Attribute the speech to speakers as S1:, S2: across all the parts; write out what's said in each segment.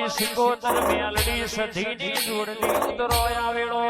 S1: સિકોતર મેલડી સધીની જોડલી ઉતરો આવેલો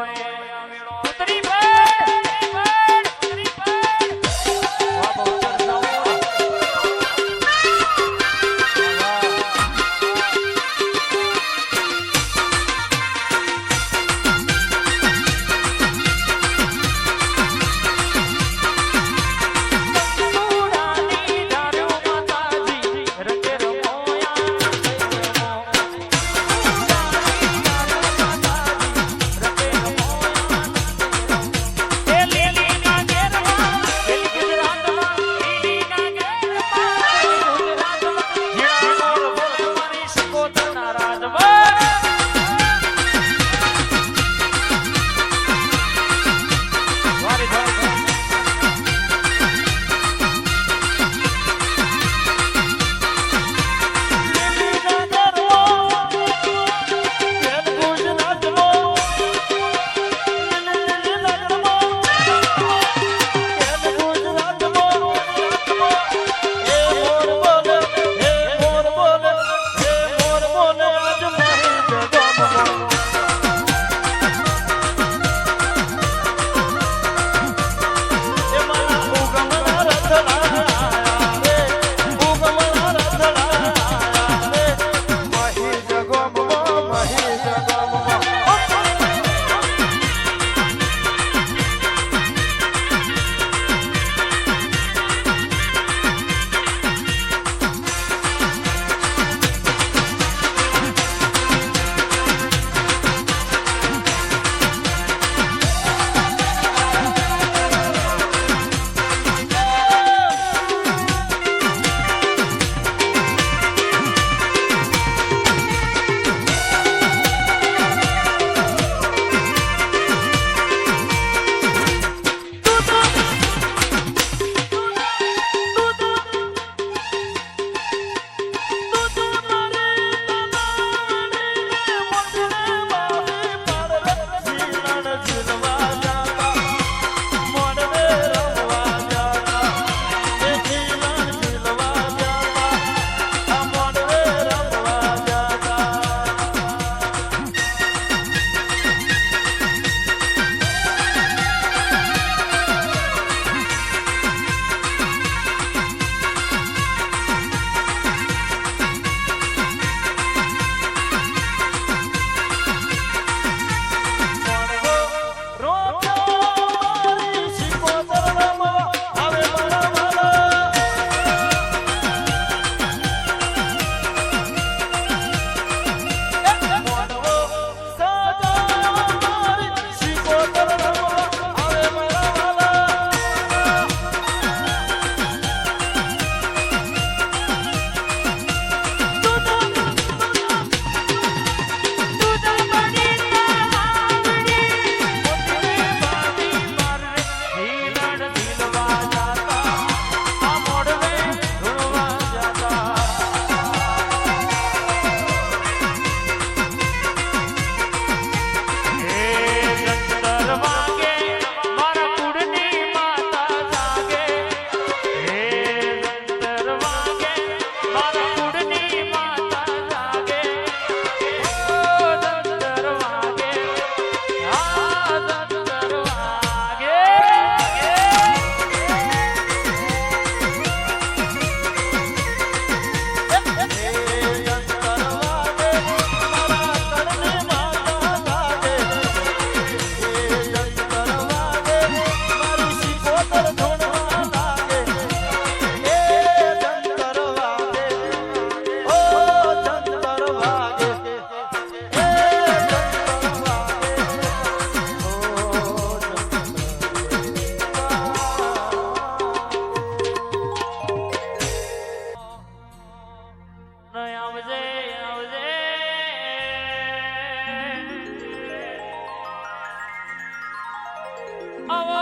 S1: આવો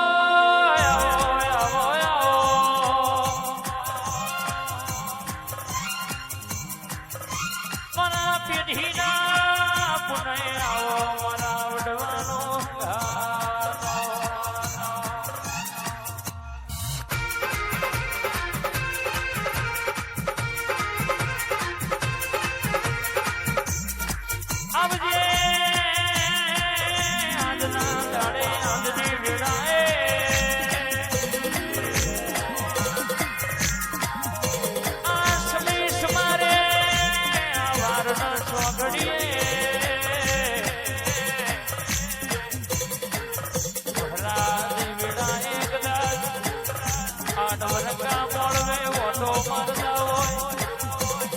S1: આવો આવો આવો મારા પેઢીના પુનઃ આવો મારા વડવાનો આવજે આજના દાડે આજની વેળાએ આ સમીસ મારે આ વારના સોગડીએ ભરાની વેળાએ કદાચ આડવરકા મોળવે ઓટો મારતા હોય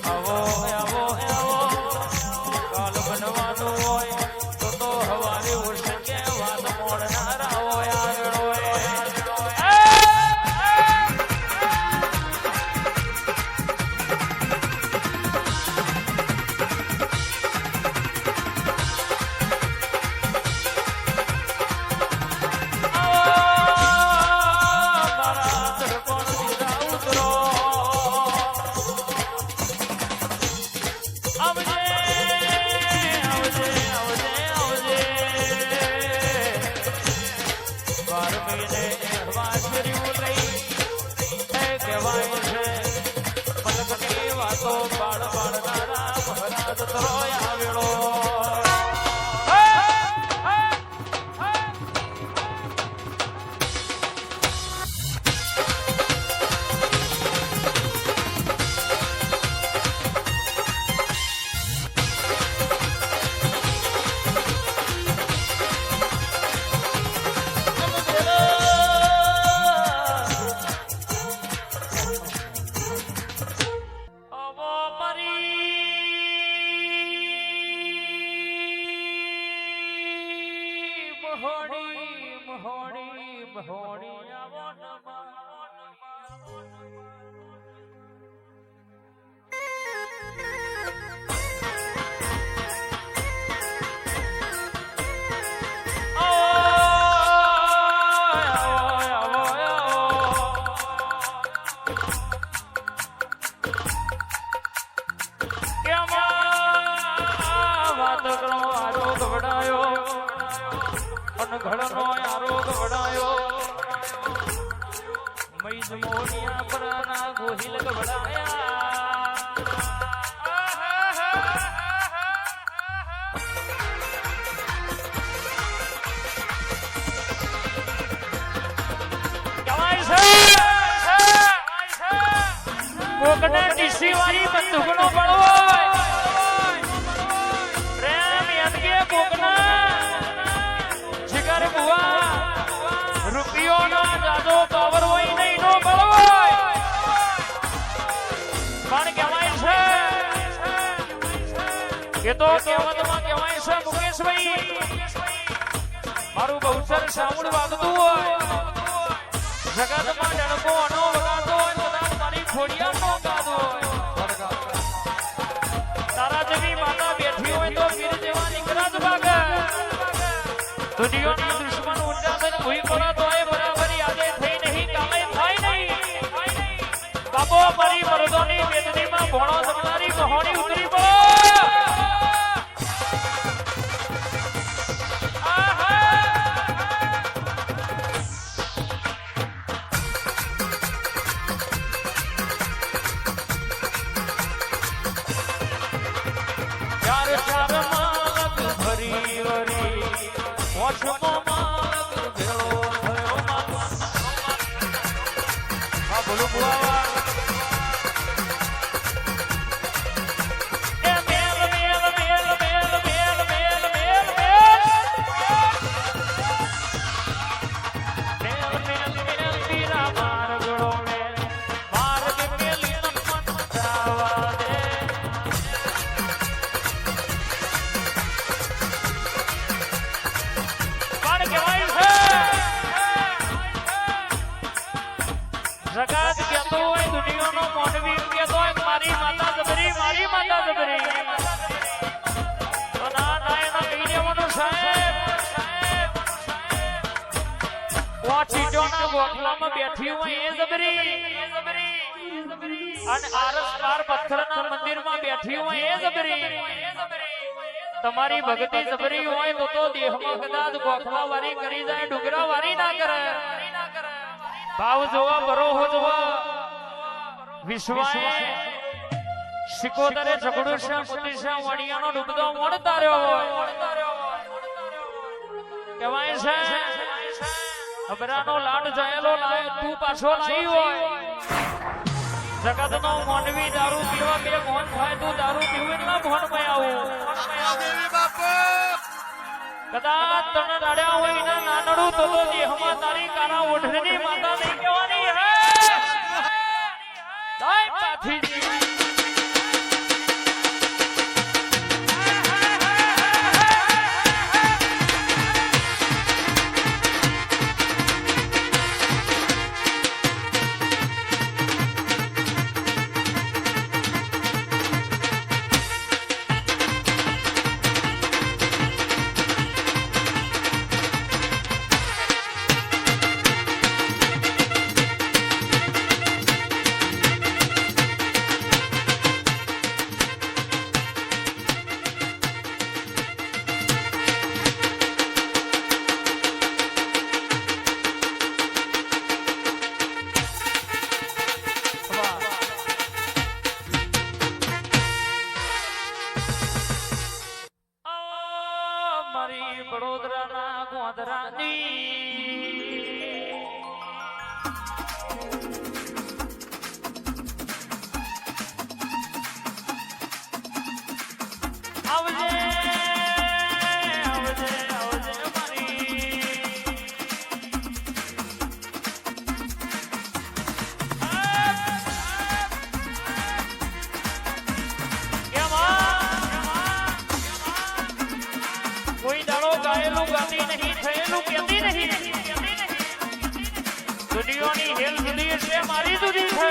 S1: આવો આવો આવો કાલ બનવાનું હોય તો હવારે ઉઠશે કે વાત મોડનારા હોય આગળ વાતો બાળ બાળનારા મહારાજ તરોય આવેલો મહોણી આવો નમા ઘડનો આરોગ વડાયો મૈદ મોનિયા પરાના ગોહિલ વડાયા કવાય છે કોકના ડીસી વાળી બંદૂકનો બળવો પ્રેમ યદકે કોકના રૂપિયો નો જાજો પાવર હોય નહીં નો બળવો પણ કહેવાય છે એ તો કહેવતમાં કહેવાય છે મુકેશભાઈ મારું બહુચર સામુડ વાગતું હોય જગતમાં ડણકો અનો વગાતો હોય તો મારી ખોડિયાર નો ગાતો હોય તારા જેવી માતા બેઠી હોય તો વીર જેવા નીકળા જ ભાગે દુનિયાના દુશ્મન ઊંડા થઈને ભૂઈ પડો તો એ બરાબરી આજે થઈ નહીં કામે થાય નહીં બાપો મારી મરદોની વેદનીમાં ભોણો થનારી મહોણી ઉતરી પડો ચાર ચાર માલક ભરી વરી વોચમો માલક ભેળો થયો હા બોલો બુઆવા એ મેલ મેલ મેલ મેલ મેલ મેલ મેલ મેલ મેલ મેલ પીરા માર્ગડો મેલ માર્ગ મેલી મન જાવા દે જગત કહેતો હોય દુનિયાનો મોનવી કહેતો હોય મારી માતા જબરી તો ના ના એના કહી દેવાનું સાહેબ ચીટોના ગોખલામાં બેઠી હોય એ જબરી અને આરસ પાર પથ્થરના મંદિરમાં બેઠી હોય એ જબરી તમારી ભક્તિ જબરી હોય તો દેહમાં કદાચ ગોખલા વારી કરી જાય ડુંગરા વારી ના કરે ભાવ જોવા બરોહો જોવા વિશ્વાએ સિકોતરે ઝઘડો છે મોતીશા વાડિયાનો ડૂબતો મોડ તાર્યો હોય કહેવાય છે અબરાનો લાડ જાયેલો લાય તું પાછો લાઈ હોય જગતનો મોનવી દારૂ પીવા બે મોન થાય તું દારૂ પીવું એટલા મોનમાં આવું કદાચ તને દાડ્યા હોય ને નાનડું તો દેહમાં તારી કાના ઓઢની માતા નહીં કહેવાની હે દાય પાથી વડોદરાના ગોધરાની આવજે આવજે આવજે મારી કોઈ દાડો ગાયેલું ગાતી નહીં થયેલું કેતી નહીં દુનિયાની હેલ જુદી છે મારી જુદી છે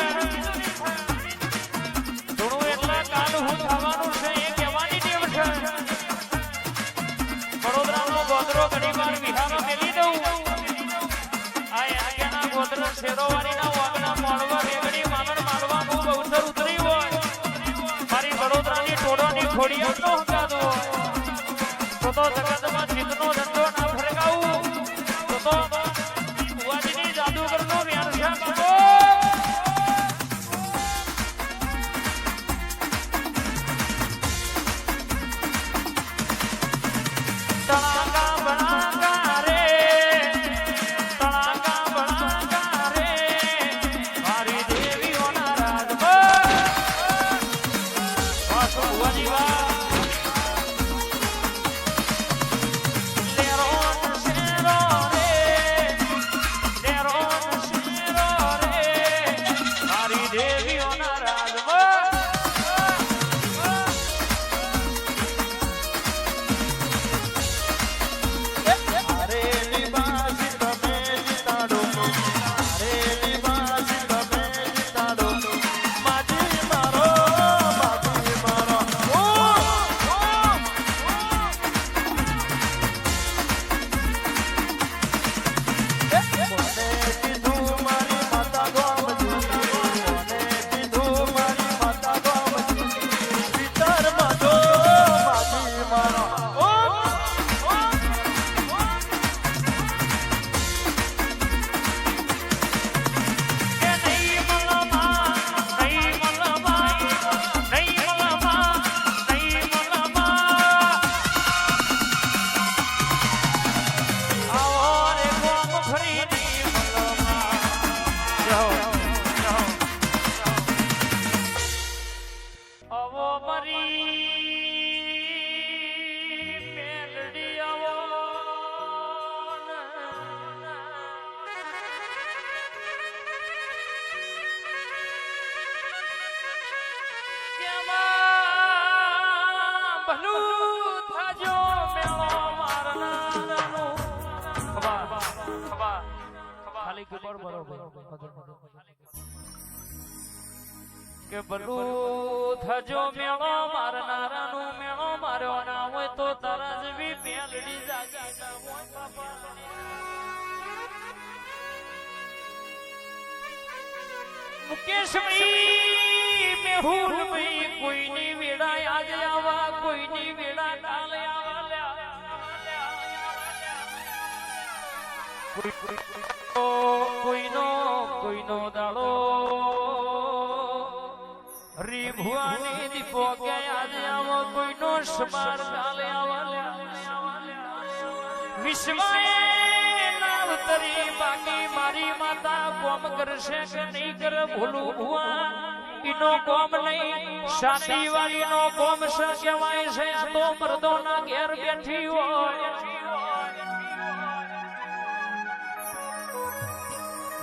S1: થોડું એટલા કાલ હું થવાનું છે એ કહેવાની ટેવ છે વડોદરાનો ગોધરો ઘણી વાર વિહારો મેલી દઉં આ આગળના ગોધરો શેરોવારીના વાગના મોડવા રેગડી માનડ મારવા ખૂબ અવસર ઉતરી હોય મારી વડોદરાની ટોળોની ખોડિયાર નો હકાતો તો જગતમાં જીતનો ધંધો ના ફરકાવું તો ભુવાજીની જાદુગરનો વ્યારસા બાબો તળાકા બનાકા રે મારી દેવીઓના રાજમાં વાસો ભુવાજી વા કે બલું થજો મેળો મારનારાનું મેળો માર્યો ના હોય તો તારા જેવી મેલડી જાગી ના હોય બાપા મુકેશભાઈ મેહુલ ભાઈ કોઈની વેડા આજે આવા કોઈની વેડા કાલે આવા કોઈનો દાડો રી ભુવાની દીપો કે આજે આવો કોઈનો સમાર કાલે આવા વિશ્વાએ નાવતરી બાકી મારી માતા કોમ કરશે કે નહીં કરે ભૂલું ભુવા ઈનો કોમ નહીં શાદી વાળીનો કોમ છે કહેવાય છે તો મર્દોના ઘેર બેઠી હોય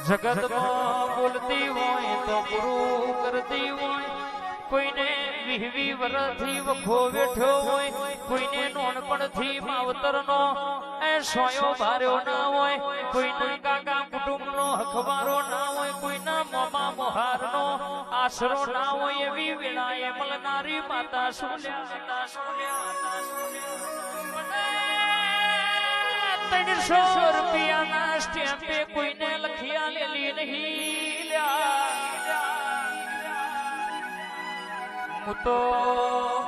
S1: જગતમાં બોલતી હોય તો પૂરું કરતી હોય કોઈને 20 વર્ષથી વખો બેઠો હોય કોઈને નોનપણથી માવતરનો એ સોયો ભાર્યો ના હોય કોઈના કાકા કુટુંબનો હખવારો ના હોય કોઈના મોમા મોહારનો આશરો ના હોય એવી વેળાએ મળનારી માતા સોલ્યા 300 રૂપિયાના સ્ટેમ્પે કોઈને લખિયા લેલી નહીં હું તો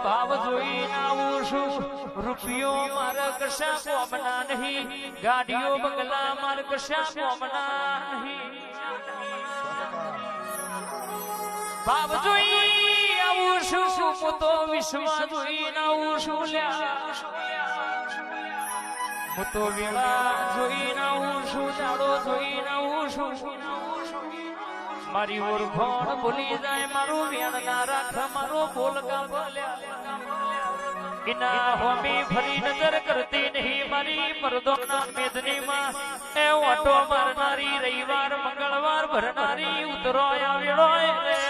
S1: ભાવ જોઈને આવું છું રૂપિયો મારા કશા કોમના નહીં ગાડીઓ બંગલા મારા કશા કોમના નહીં ભાવ જોઈ આવું છું હું તો વિશ્વાસ જોઈને આવું છું હું તો વેળા જોઈને આવું છું દાડો જોઈને આવું છું મારી ઓળખોણ ભૂલી જાય મારું વેણ ના રાખ મારો બોલકા બોલ્યા ઇના હોમી ફરી નજર કરતી નહીં મારી મર્દોના મેદનીમાં એ ઓટો મારનારી રવિવાર મંગળવાર ભરનારી ઉતરો આવ્યો રે